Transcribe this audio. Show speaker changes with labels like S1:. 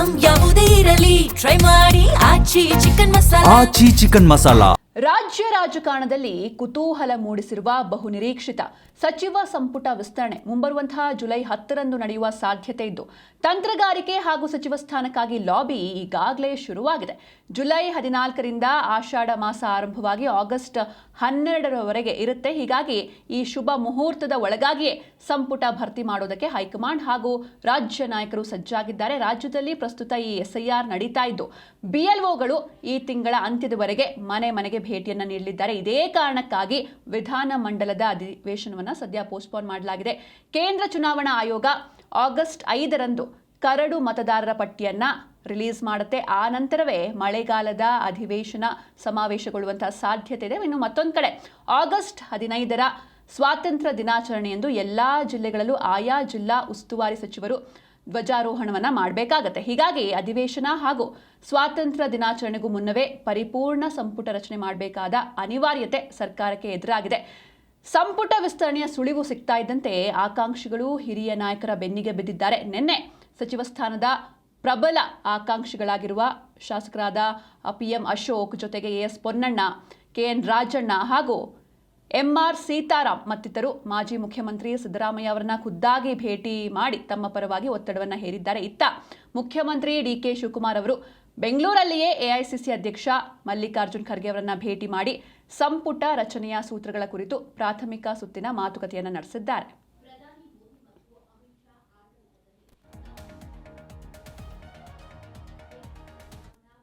S1: Item ಯಾವುದೇ ಇರಲಿ try ಮಾಡಿ ಆಚಿ ಚಿಕನ್ ಮಸಾಲಾ.
S2: ರಾಜ್ಯ ರಾಜಕಾರಣದಲ್ಲಿ ಕುತೂಹಲ ಮೂಡಿಸಿರುವ ಬಹುನಿರೀಕ್ಷಿತ ಸಚಿವ ಸಂಪುಟ ವಿಸ್ತರಣೆ ಮುಂಬರುವಂತಹ ಜುಲೈ 10ರಂದು ನಡೆಯುವ ಸಾಧ್ಯತೆ ಇದ್ದು ತಂತ್ರಗಾರಿಕೆ ಹಾಗೂ ಸಚಿವ ಸ್ಥಾನಕ್ಕಾಗಿ ಲಾಬಿ ಈಗಾಗಲೇ ಶುರುವಾಗಿದೆ. ಜುಲೈ 14ರಿಂದ ಆಷಾಢ ಮಾಸ ಆರಂಭವಾಗಿ ಆಗಸ್ಟ್ 12ರವರೆಗೆ ಇರುತ್ತೆ. ಹೀಗಾಗಿ ಈ ಶುಭ ಮುಹೂರ್ತದ ಒಳಗಾಗಿಯೇ ಸಂಪುಟ ಭರ್ತಿ ಮಾಡೋದಕ್ಕೆ ಹೈಕಮಾಂಡ್ ಹಾಗೂ ರಾಜ್ಯ ನಾಯಕರು ಸಜ್ಜಾಗಿದ್ದಾರೆ. ರಾಜ್ಯದಲ್ಲಿ ಪ್ರಸ್ತುತ ಈ SIR ನಡೀತಾ ಇದ್ದು BLOಗಳು ಈ ತಿಂಗಳ ಅಂತ್ಯದವರೆಗೆ ಮನೆ ಮನೆಗೆ ಭೇಟಿಯನ್ನು ನೀಡಲಿದ್ದಾರೆ. ಇದೇ ಕಾರಣಕ್ಕಾಗಿ ವಿಧಾನ ಮಂಡಲದ ಅಧಿವೇಶನವನ್ನು ಸದ್ಯ ಪೋಸ್ಟ್ಪೋನ್ ಮಾಡಲಾಗಿದೆ. ಕೇಂದ್ರ ಚುನಾವಣಾ ಆಯೋಗ ಆಗಸ್ಟ್ 5ರಂದು ಕರಡು ಮತದಾರರ ಪಟ್ಟಿಯನ್ನ ರಿಲೀಸ್ ಮಾಡುತ್ತೆ. ಆ ನಂತರವೇ ಮಳೆಗಾಲದ ಅಧಿವೇಶನ ಸಮಾವೇಶಗೊಳ್ಳುವಂತಹ ಸಾಧ್ಯತೆ ಇದೆ. ಇನ್ನು ಮತ್ತೊಂದು ಕಡೆ ಆಗಸ್ಟ್ 15ರ ಸ್ವಾತಂತ್ರ್ಯ ದಿನಾಚರಣೆಯಂದು ಎಲ್ಲಾ ಜಿಲ್ಲೆಗಳಲ್ಲೂ ಆಯಾ ಜಿಲ್ಲಾ ಉಸ್ತುವಾರಿ ಸಚಿವರು ಧ್ವಜಾರೋಹಣವನ್ನು ಮಾಡಬೇಕಾಗತ್ತೆ. ಹೀಗಾಗಿ ಅಧಿವೇಶನ ಹಾಗೂ ಸ್ವಾತಂತ್ರ್ಯ ದಿನಾಚರಣೆಗೂ ಮುನ್ನವೇ ಪರಿಪೂರ್ಣ ಸಂಪುಟ ರಚನೆ ಮಾಡಬೇಕಾದ ಅನಿವಾರ್ಯತೆ ಸರ್ಕಾರಕ್ಕೆ ಎದುರಾಗಿದೆ. ಸಂಪುಟ ವಿಸ್ತರಣೆಯ ಸುಳಿವು ಸಿಗ್ತಾ ಇದ್ದಂತೆ ಆಕಾಂಕ್ಷಿಗಳು ಹಿರಿಯ ನಾಯಕರ ಬೆನ್ನಿಗೆ ಬಿದ್ದಿದ್ದಾರೆ. ನಿನ್ನೆ ಸಚಿವ ಸ್ಥಾನದ ಪ್ರಬಲ ಆಕಾಂಕ್ಷಿಗಳಾಗಿರುವ ಶಾಸಕರಾದ PM ಅಶೋಕ್ ಜೊತೆಗೆ AS ಪೊನ್ನಣ್ಣ, KN ರಾಜಣ್ಣ ಹಾಗೂ MR ಸೀತಾರಾಮ್ ಮತ್ತಿತರರು ಮಾಜಿ ಮುಖ್ಯಮಂತ್ರಿ ಸಿದ್ದರಾಮಯ್ಯ ಅವರನ್ನ ಖುದ್ದಾಗಿ ಭೇಟಿ ಮಾಡಿ ತಮ್ಮ ಪರವಾಗಿ ಒತ್ತಡವನ್ನು ಹೇರಿದ್ದಾರೆ. ಇತ್ತ ಮುಖ್ಯಮಂತ್ರಿ DK ಶಿವಕುಮಾರ್ ಅವರು ಬೆಂಗಳೂರಲ್ಲಿಯೇ AICC ಅಧ್ಯಕ್ಷ ಮಲ್ಲಿಕಾರ್ಜುನ್ ಖರ್ಗೆ ಅವರನ್ನ ಭೇಟಿ ಮಾಡಿ ಸಂಪುಟ ರಚನೆಯ ಸೂತ್ರಗಳ ಕುರಿತು ಪ್ರಾಥಮಿಕ ಸುತ್ತಿನ ಮಾತುಕತೆಯನ್ನು ನಡೆಸಿದ್ದಾರೆ.